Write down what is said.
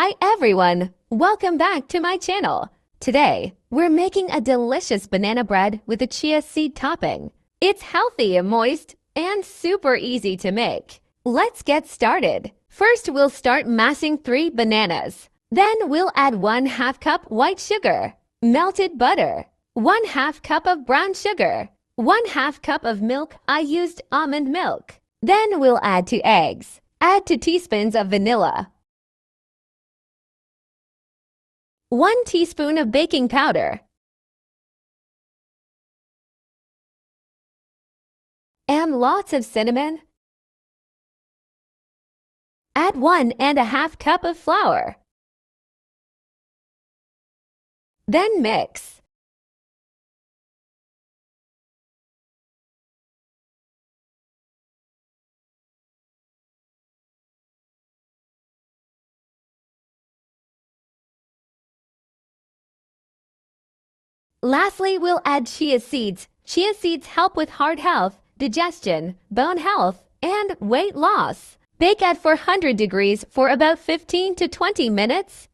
Hi everyone! Welcome back to my channel. Today, we're making a delicious banana bread with a chia seed topping. It's healthy and moist and super easy to make. Let's get started. First, we'll start mashing 3 bananas. Then we'll add 1/2 cup white sugar, melted butter, 1/2 cup of brown sugar, 1/2 cup of milk. I used almond milk. Then we'll add 2 eggs. Add 2 teaspoons of vanilla, 1 teaspoon of baking powder, and lots of cinnamon. Add 1½ cup of flour. Then mix. Lastly, we'll add chia seeds. Chia seeds help with heart health, digestion, bone health, and weight loss. Bake at 400 degrees for about 15 to 20 minutes.